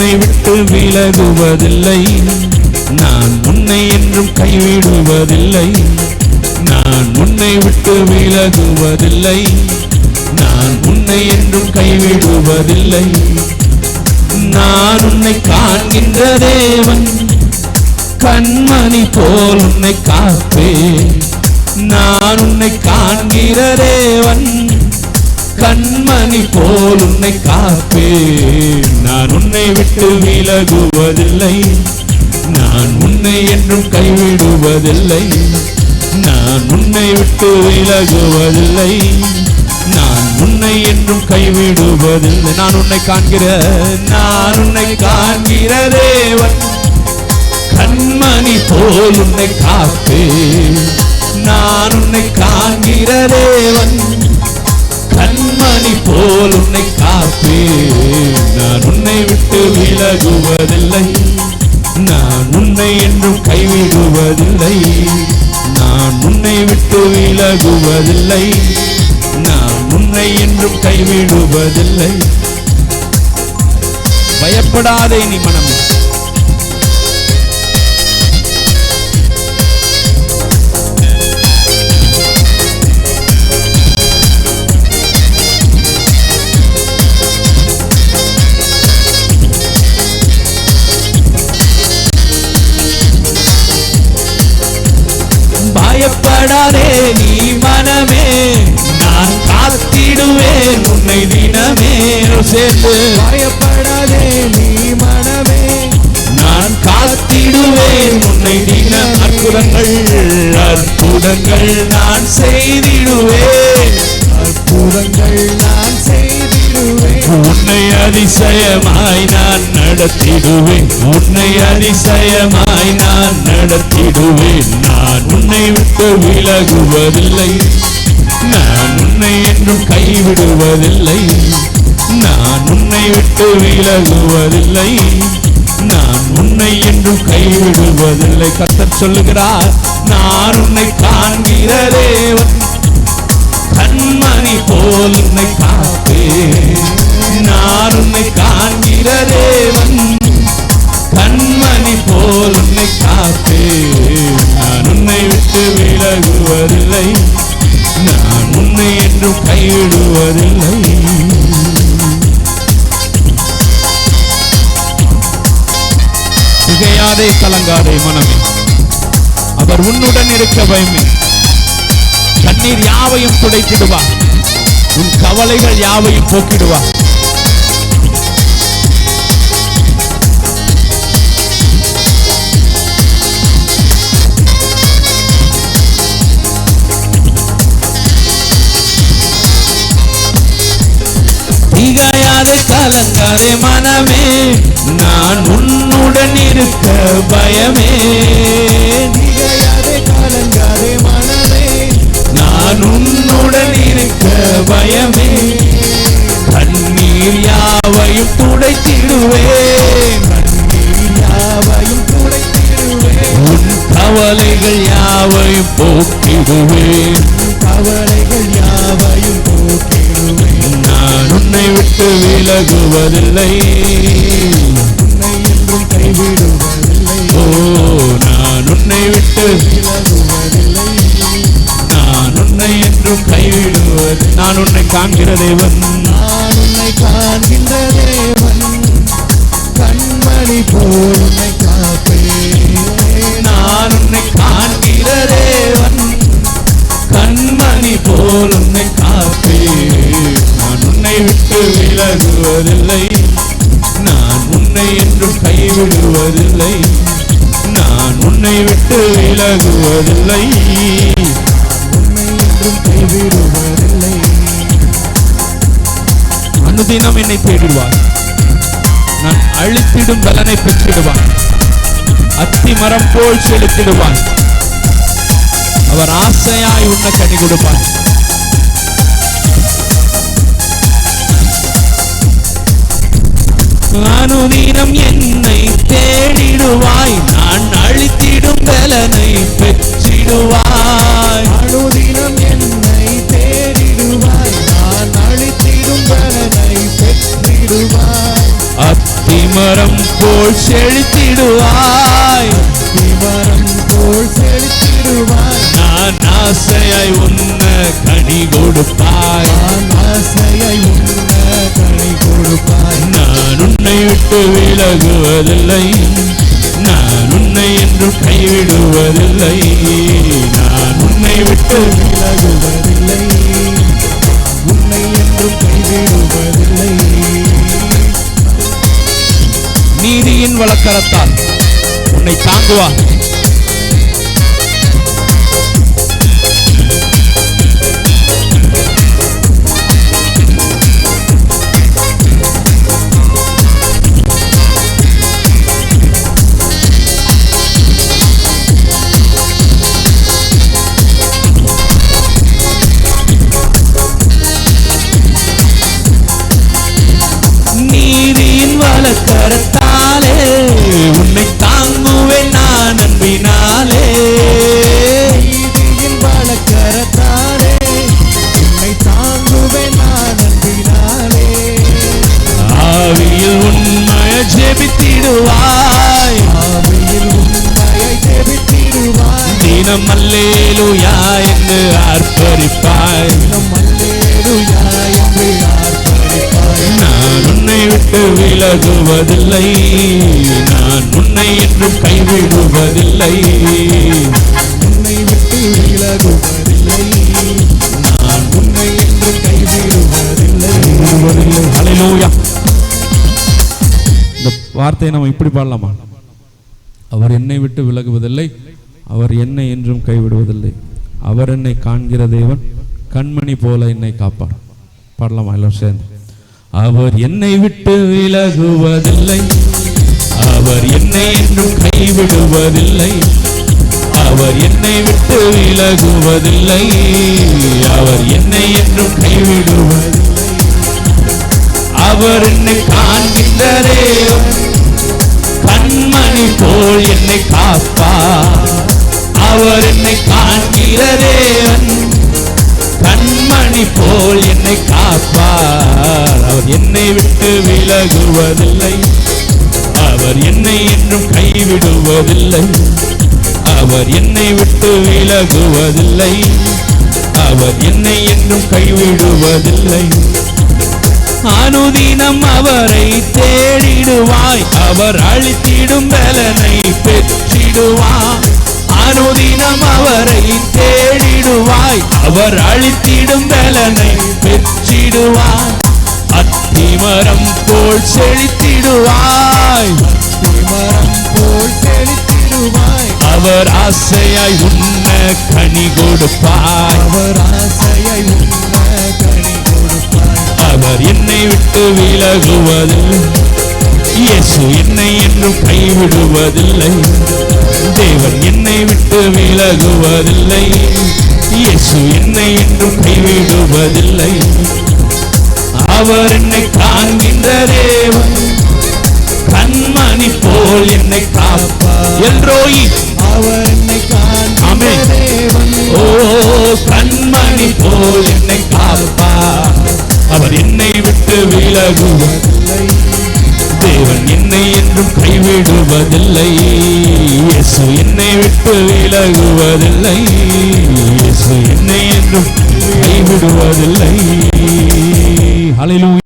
உன்னை விட்டு விலகுவதில்லை, நான் உன்னை என்றும் கைவிடுவதில்லை. நான் உன்னை விட்டு விலகுவதில்லை, நான் உன்னை என்றும் கைவிடுவதில்லை. நான் உன்னை காண்கின்ற தேவன், கண்மணி போல் உன்னை காப்பேன். நான் உன்னை காண்கிற தேவன், கண்மணி போல் உன்னை காப்பேன். நான் உன்னை விட்டு விலகுவதில்லை, நான் உன்னை என்றும் கைவிடுவதில்லை. நான் உன்னை விட்டு விலகுவதில்லை, நான் உன்னை என்றும் கைவிடுவதில்லை. நான் உன்னை காண்கிற தேவன், கண்மணி போல் உன்னை காப்பேன். நான் உன்னை காண்கிற தேவன், கண்மணி போல் உன்னை காப்பேன். நான் உன்னை விட்டு விலகுவதில்லை, நான் உன்னை என்றும் கைவிடுவதில்லை. நான் உன்னை விட்டு விலகுவதில்லை, நான் உன்னை என்றும் கைவிடுவதில்லை. பயப்படாதே நீ மனமே, பயப்படாதே நீ மனமே, நான் காத்திடுவேன் உன்னை தினமே. சேர்ந்து பயப்படாதே நீ மனமே, நான் காத்திடுவேன் உன்னை தினம். அற்புதங்கள் அற்புதங்கள் நான் செய்திடுவேன், அற்புதங்கள் நான் செய்திடுவேன். உன்னை அதிசயமாய் நான் நடத்திடுவேன், உன்னை அதிசயமாய் நான் நடத்திடுவேன். நான் உன்னை விட்டு விலகுவதில்லை, நான் உன்னை என்றும் கைவிடுவதில்லை. நான் உன்னை விட்டு விலகுவதில்லை, நான் உன்னை என்றும் கைவிடுவதில்லை. கர்த்தர் சொல்லுகிறார், நான் உன்னை காண்கிற தேவன், கண்மணி போல் உன்னை காப்பேன். நான் உன்னை காண்கிற தேவன், கண்மணி போல் உன்னை காப்பேன். நான் உன்னை விட்டு விலகுவதில்லை, நான் உன்னை என்றும் கைவிடுவதில்லை. திகையாதே கலங்காதே மனமே, அவர் உன்னுடன் இருக்க பயமே. கண்ணீர் யாவையும் துடைத்திடுவார், உன் கவலைகள் யாவையும் போக்கிடுவார். திகையாதே கலங்காதே மனமே, நான் உன்னுடன் இருக்க பயமே. திகையாதே கலங்காதே மனமே, நான் உன்னுடன் இருக்க பயமே. கண்ணீர் யாவையும் துடைத்திடுவேன், கண்ணீர் யாவையும் துடைத்திடுவேன். உன் கவலைகள் யாவையும் போக்கிடுவேன், கவலைகள் யாவையும் போக்கிடுவேன். நான் உன்னை விட்டு விலகுவதில்லை, உன்னை என்றும் கைவிடுவதில்லை. ஓ நான் உன்னை விட்டு விலகுவதில்லை, நான் உன்னை என்றும் கைவிடுவது. நான் உன்னை காண்கிற தேவன், நான் உன்னை காண்கின்ற தேவன், கண்மணி போல் உன்னை காப்பேன். நான் உன்னை காண்கிற தேவன், கண்மணி போல் உன்னை காப்பேன். நான் உன்னை விட்டு விலகுவதில்லை, நான் உன்னை என்றும் கைவிடுவதில்லை. நான் உன்னை விட்டு விலகுவதில்லை, உன்னை என்றும் கைவிடுவதில்லை. அனுதினம் என்னை தேடிடுவார், நான் அழித்திடும் பலனை பெற்றிடுவான். அத்தி மரம் போல் செலுத்திடுவான், அவர் ஆசையாய் உன்னை கனி கொடுப்பார். அனுதினம் என்னை தேடிடுவாய், நான் அழித்திடும் பலனை பெற்றிடுவாய். அனுதினம் என்னை தேடிடுவாய், நான் அழித்திடும் பலனை பெற்றிடுவாய். அத்தி அத்திமரம் போல் செழித்திடுவாய், அத்திமரம் போல் செழித்திடுவாய். நான் ஆசையாய் உன்ன கனி கொடுப்பாய், நான் ஆசையாய் உண்ண கனி கொடுப்பாய். நான் உன்னை விட்டு விலகுவதில்லை, நான் உன்னை என்றும் கைவிடுவதில்லை, நான் உன்னை விட்டு விலகுவதில்லை, உன்னை என்றும் கைவிடுவதில்லை. நீதியின் வலக்கரத்தால் உன்னை தாங்குவார். நீதியின் வலக்கரத்தாலே உன்னை தாங்குவேன் நான் அன்பினாலே, நீதியின் வலக்கரத்தாலே உன்னை தாங்குவேன் நான் அன்பினாலே. ஆவியில் உண்மையை ஜெபித்திடுவாய், ஆவியில் உண்மையை ஜெபித்திடுவாய். தினம் அல்லேலூயா என்று ஆர்ப்பரிப்பாய், தினம் அல்லேலூயா என்று ஆர்ப்பரிப்பாய். நான் உன்னை விட்டு விலகுவதில்லை, நான் உன்னை என்றும் கைவிடுவதில்லை, உன்னை விட்டு விலகுவதில்லை, நான் உன்னை என்றும் கைவிடுவதில்லை. ஹல்லேலூயா. இந்த வார்த்தையை நம்ம இப்படி பாடலாமா? அவர் என்னை விட்டு விலகுவதில்லை, அவர் என்னை என்றும் கைவிடுவதில்லை, அவர் என்னை காண்கிற தேவன் கண்மணி போல என்னை காப்பார். பாடலாமா எல்லாம் சேர்ந்து? அவர் என்னை விட்டு விலகுவதில்லை, அவர் என்னை என்றும் கைவிடுவதில்லை, அவர் என்னை விட்டு விலகுவதில்லை, அவர் என்னை என்றும் கைவிடுவதில்லை, அவர் என்னை காண்கின்ற தேவன் கண்மணி போல் என்னை காப்பார், அவர் என்னை காண்கிற தேவன் கண்மணி போல் என்னை காப்பார், அவர் என்னை விட்டு விலகுவதில்லை, அவர் என்னை என்றும் கைவிடுவதில்லை, அவர் என்னை விட்டு விலகுவதில்லை, அவர் என்னை என்றும் கைவிடுவதில்லை. அனுதினம் அவரை தேடிடுவாய், அவர் அளித்திடும் பலனை பெற்றிடுவாய், அனுதினம் அவரை தேடிடுவாய், அவர் அளித்திடும் பலனை பெற்றிடுவாய். அத்திமரம் போல் செழித்திடுவாய், அத்திமரம் போல் செழித்திடுவாய். அவர் ஆசையாய் உண்ண கனி கொடுப்பாய், அவர் ஆசையாய் உண்ண கனி கொடுப்பாய். அவர் என்னை விட்டு விலகுவதில்லை, இயேசு என்னை என்றும் கைவிடுவதில்லை, தேவன் என்னை விட்டு விலகுவதில்லை, இயேசு என்னை என்றும் கைவிடுவதில்லை, அவர் என்னை காண்கின்ற தேவன் கண்மணி போல் என்னை காப்பார். எல்ரோயி, அவர் என்னை காண்கின்ற ஆமென். தேவன். ஓ கண்மணி போல் என்னை காப்பார், அவர் என்னை விட்டு விலகுவதில்லை, தேவன் என்னை என்றும் கைவிடுவதில்லை, இயேசு என்னை விட்டு விலகுவதில்லை, இயேசு என்னை என்றும் கைவிடுவதில்லை. ஹல்லேலூயா.